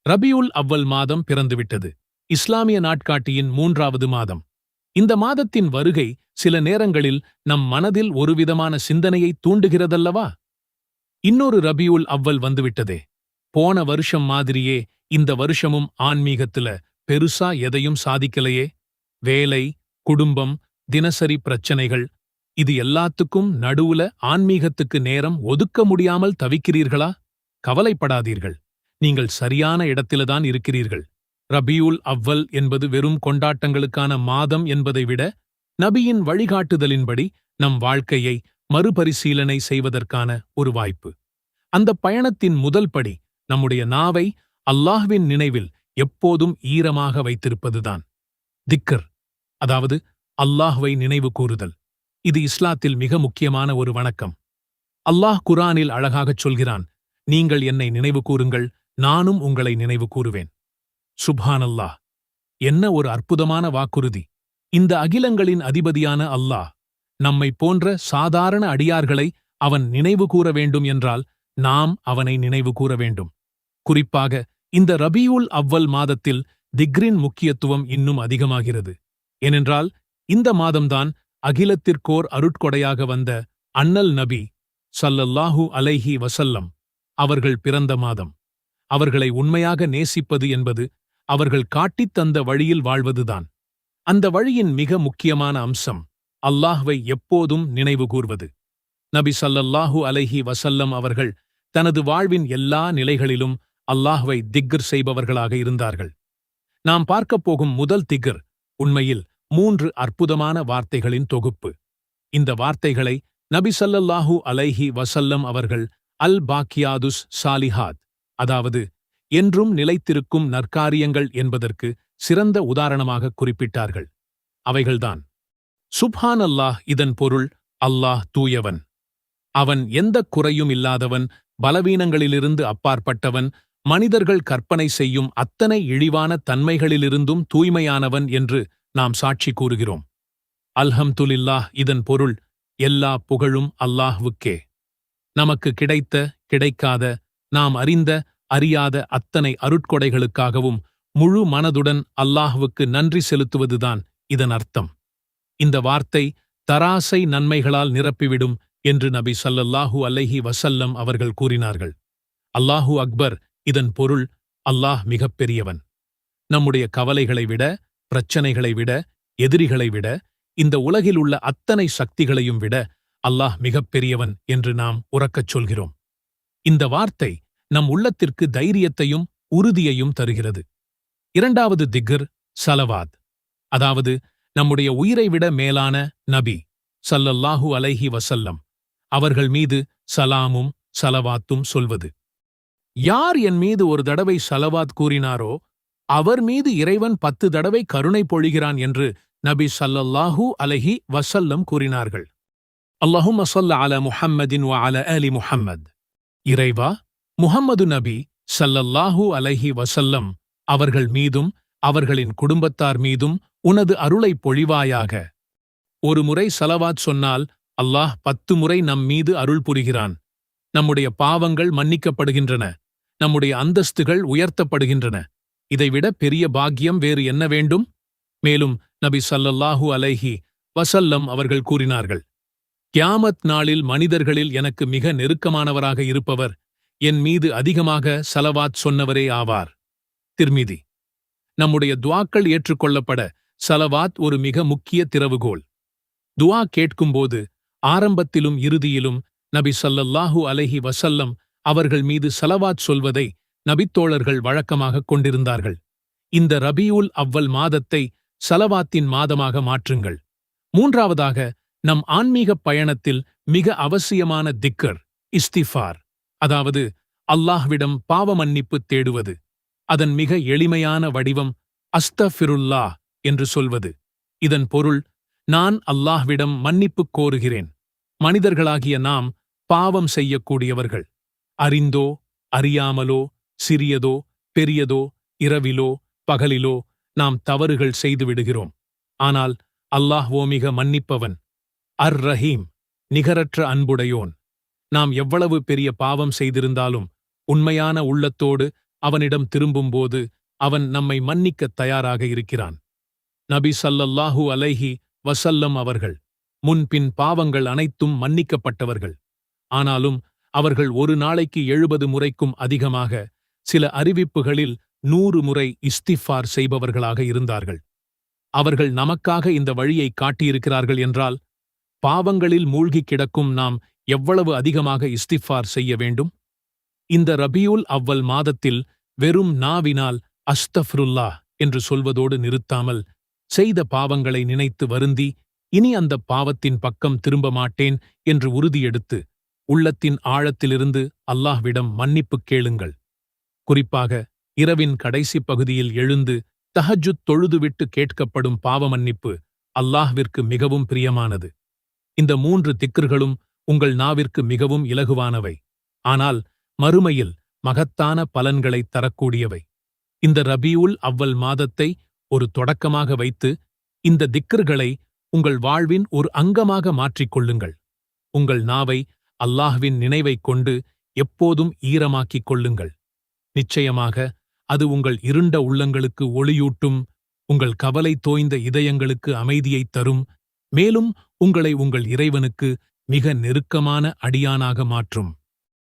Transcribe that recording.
ரபியுல் அவ்வல் மாதம் பிறந்துவிட்டது. இஸ்லாமிய நாட்காட்டியின் 3வது மாதம். இந்த மாதத்தின் வருகை சில நேரங்களில் நம் மனதில் ஒருவிதமான சிந்தனையை தூண்டுகிறதல்லவா? இன்னொரு ரபியுல் அவ்வல் வந்துவிட்டதே. போன வருஷம் மாதிரியே இந்த வருஷமும் ஆன்மீகத்துல பெருசா எதையும் சாதிக்கலையே. வேலை, குடும்பம், தினசரி பிரச்சனைகள், இது எல்லாத்துக்கும் நடுவுல ஆன்மீகத்துக்கு நேரம் ஒதுக்க முடியாமல் தவிக்கிறீர்களா? கவலைப்படாதீர்கள், நீங்கள் சரியான இடத்தில்தான் இருக்கிறீர்கள். ரபியுல் அவ்வல் என்பது வெறும் கொண்டாட்டங்களுக்கான மாதம் என்பதை விட நபியின் வழிகாட்டுதலின்படி நம் வாழ்க்கையை மறுபரிசீலனை செய்வதற்கான ஒரு வாய்ப்பு. அந்த பயணத்தின் முதல் படி நம்முடைய நாவை அல்லாஹ்வின் நினைவில் எப்போதும் ஈரமாக வைத்திருப்பதுதான். திக்ர், அதாவது அல்லாஹ்வை நினைவு கூறுதல். இது இஸ்லாத்தில் மிக முக்கியமான ஒரு வணக்கம். அல்லாஹ் குர்ஆனில் அழகாகச் சொல்கிறான், நீங்கள் என்னை நினைவு கூறுங்கள், நானும் உங்களை நினைவு கூறுவேன். சுப்ஹானல்லாஹ், என்ன ஒரு அற்புதமான வாக்குறுதி! இந்த அகிலங்களின் அதிபதியான அல்லாஹ் நம்மை போன்ற சாதாரண அடியார்களை அவன் நினைவு கூற வேண்டும் என்றால் நாம் அவனை நினைவு கூற வேண்டும். குறிப்பாக இந்த ரபியுல் அவ்வல் மாதத்தில் திக்ரின் முக்கியத்துவம் இன்னும் அதிகமாகிறது. ஏனென்றால் இந்த மாதம்தான் அகிலத்திற்கோர் அருட்கொடையாக வந்த அண்ணல் நபி ஸல்லல்லாஹு அலைஹி வஸல்லம் அவர்கள் பிறந்த மாதம். அவர்களை உண்மையாக நேசிப்பது என்பது அவர்கள் காட்டித் தந்த வழியில் வாழ்வதுதான். அந்த வழியின் மிக முக்கியமான அம்சம் அல்லாஹ்வை எப்போதும் நினைவுகூர்வது. நபி ஸல்லல்லாஹு அலைஹி வஸல்லம் அவர்கள் தனது வாழ்வின் எல்லா நிலைகளிலும் அல்லாஹ்வை திக்ர் செய்பவர்களாக இருந்தார்கள். நாம் பார்க்கப் போகும் முதல் திக்ர் உண்மையில் 3 அற்புதமான வார்த்தைகளின் தொகுப்பு. இந்த வார்த்தைகளை நபி ஸல்லல்லாஹு அலைஹி வஸல்லம் அவர்கள் அல் பாக்கியாதுஸ் சாலிஹாத், அதாவது என்றும் நிலைத்திருக்கும் நற்காரியங்கள் என்பதற்கு சிறந்த உதாரணமாக குறிப்பிட்டார்கள். அவைகள்தான்: சுப்ஹானல்லாஹ், இதன் பொருள் அல்லாஹ் தூயவன், அவன் எந்தக் குறையும் இல்லாதவன், பலவீனங்களிலிருந்து அப்பாற்பட்டவன், மனிதர்கள் கற்பனை செய்யும் அத்தனை இழிவான தன்மைகளிலிருந்தும் தூய்மையானவன் என்று நாம் சாட்சி கூறுகிறோம். அல்ஹம்துலில்லாஹ், இதன் பொருள் எல்லா புகழும் அல்லாஹ்வுக்கே. நமக்கு கிடைத்த, கிடைக்காத, நாம் அறிந்த, அறியாத அத்தனை அருட்கொடைகளுக்காகவும் முழு மனதுடன் அல்லாஹ்வுக்கு நன்றி செலுத்துவதுதான் இதன் அர்த்தம். இந்த வார்த்தை தராசை நன்மைகளால் நிரப்பிவிடும் என்று நபி ஸல்லல்லாஹு அலைஹி வஸல்லம் அவர்கள் கூறினார்கள். அல்லாஹு அக்பர், இதன் பொருள் அல்லாஹ் மிகப்பெரியவன். நம்முடைய கவலைகளை விட, பிரச்சனைகளை விட, எதிரிகளை விட, இந்த உலகில் உள்ள அத்தனை சக்திகளையும் விட அல்லாஹ் மிகப்பெரியவன் என்று நாம் உரக்கச் சொல்கிறோம். இந்த வார்த்தை நம் உள்ளத்திற்கு தைரியத்தையும் உறுதியையும் தருகிறது. இரண்டாவது திக்ர் ஸலவாத், அதாவது நம்முடைய உயிரை விட மேலான நபி ஸல்லல்லாஹு அலைஹி வஸல்லம் அவர்கள் மீது சலாமும் ஸலவாத்தும் சொல்வது. யார் என் மீது ஒரு தடவை ஸலவாத் கூறினாரோ அவர் மீது இறைவன் 10 தடவை கருணை பொழிகிறான் என்று நபி ஸல்லல்லாஹு அலைஹி வஸல்லம் கூறினார்கள். அல்லாஹும்ம ஸல்ல அலா முஹம்மதின் வ அலா ஆலி முஹம்மத். இறைவா, முஹம்மது நபி ஸல்லல்லாஹு அலைஹி வஸல்லம் அவர்கள் மீதும் அவர்களின் குடும்பத்தார் மீதும் உனது அருளை பொழிவாயாக. ஒரு முறை ஸலவாத் சொன்னால் அல்லாஹ் 10 முறை நம் மீது அருள் புரிகிறான். நம்முடைய பாவங்கள் மன்னிக்கப்படுகின்றன, நம்முடைய அந்தஸ்துகள் உயர்த்தப்படுகின்றன. இதைவிட பெரிய பாக்கியம் வேறு என்ன வேண்டும்? மேலும் நபி ஸல்லல்லாஹு அலைஹி வஸல்லம் அவர்கள் கூறினார்கள், கியாமத் நாளில் மனிதர்களில் எனக்கு மிக நெருக்கமானவராக இருப்பவர் என் மீது அதிகமாக ஸலவாத் சொன்னவரே ஆவார். திர்மிதி. நம்முடைய துஆக்கள் ஏற்றுக்கொள்ளப்பட ஸலவாத் ஒரு மிக முக்கிய திறவுகோல். துஆ கேட்கும்போது ஆரம்பத்திலும் இறுதியிலும் நபி ஸல்லல்லாஹு அலைஹி வஸல்லம் அவர்கள் மீது ஸலவாத் சொல்வதை நபித்தோழர்கள் வழக்கமாக கொண்டிருந்தார்கள். இந்த ரபியுல் அவ்வல் மாதத்தை ஸலவாத்தின் மாதமாக மாற்றுங்கள். மூன்றாவதாக, நம் ஆன்மீகப் பயணத்தில் மிக அவசியமான திக்ர் இஸ்திஃபார், அதாவது அல்லாஹ்விடம் பாவ மன்னிப்பு தேடுவது. அதன் மிக எளிமையான வடிவம் அஸ்தஃபிருல்லாஹ் என்று சொல்வது. இதன் பொருள், நான் அல்லாஹ்விடம் மன்னிப்பு கோருகிறேன். மனிதர்களாகிய நாம் பாவம் செய்யக்கூடியவர்கள். அறிந்தோ அறியாமலோ, சிறியதோ பெரியதோ, இரவிலோ பகலிலோ நாம் தவறுகள் செய்துவிடுகிறோம். ஆனால் அல்லாஹ் மிக மன்னிப்பவன், அர் ரஹீம், நிகரற்ற அன்புடையோன். நாம் எவ்வளவு பெரிய பாவம் செய்திருந்தாலும் உண்மையான உள்ளத்தோடு அவனிடம் திரும்பும்போது அவன் நம்மை மன்னிக்கத் தயாராக இருக்கிறான். நபி ஸல்லல்லாஹு அலைஹி வஸல்லம் அவர்கள் முன்பின் பாவங்கள் அனைத்தும் மன்னிக்கப்பட்டவர்கள். ஆனாலும் அவர்கள் ஒரு நாளைக்கு 70 முறைக்கும் அதிகமாக, சில அறிவிப்புகளில் 100 முறை இஸ்திஃபார் செய்பவர்களாக இருந்தார்கள். அவர்கள் நமக்காக இந்த வழியை காட்டியிருக்கிறார்கள் என்றால், பாவங்களில் மூழ்கிக் கிடக்கும் நாம் எவ்வளவு அதிகமாக இஸ்திஃபார் செய்ய வேண்டும்? இந்த ரபியுல் அவ்வல் மாதத்தில் வெறும் நாவினால் அஸ்தஃப்ருல்லாஹ் என்று சொல்வதோடு நிறுத்தாமல், செய்த பாவங்களை நினைத்து வருந்தி இனி அந்த பாவத்தின் பக்கம் திரும்ப மாட்டேன் என்று உறுதியெடுத்து உள்ளத்தின் ஆழத்திலிருந்து அல்லாஹ்விடம் மன்னிப்புக் கேளுங்கள். குறிப்பாக இரவின் கடைசி பகுதியில் எழுந்து தஹஜுத் தொழுதுவிட்டு கேட்கப்படும் பாவ மன்னிப்பு அல்லாஹ்விற்கு மிகவும் பிரியமானது. இந்த 3 திக்ர்களும் உங்கள் நாவிற்கு மிகவும் இலகுவானவை, ஆனால் மறுமையில் மகத்தான பலன்களைத் தரக்கூடியவை. இந்த ரபியுல் அவ்வல் மாதத்தை ஒரு தொடக்கமாக வைத்து இந்த திக்ர்களை உங்கள் வாழ்வின் ஒரு அங்கமாக மாற்றிக்கொள்ளுங்கள். உங்கள் நாவை அல்லாஹ்வின் நினைவைக் கொண்டு எப்போதும் ஈரமாக்கிக் கொள்ளுங்கள். நிச்சயமாக அது உங்கள் இருண்ட உள்ளங்களுக்கு ஒளியூட்டும், உங்கள் கவலை தோய்ந்த இதயங்களுக்கு அமைதியைத் தரும், மேலும் உங்களை உங்கள் இறைவனுக்கு மிக நெருக்கமான அடியானாக மாற்றும்.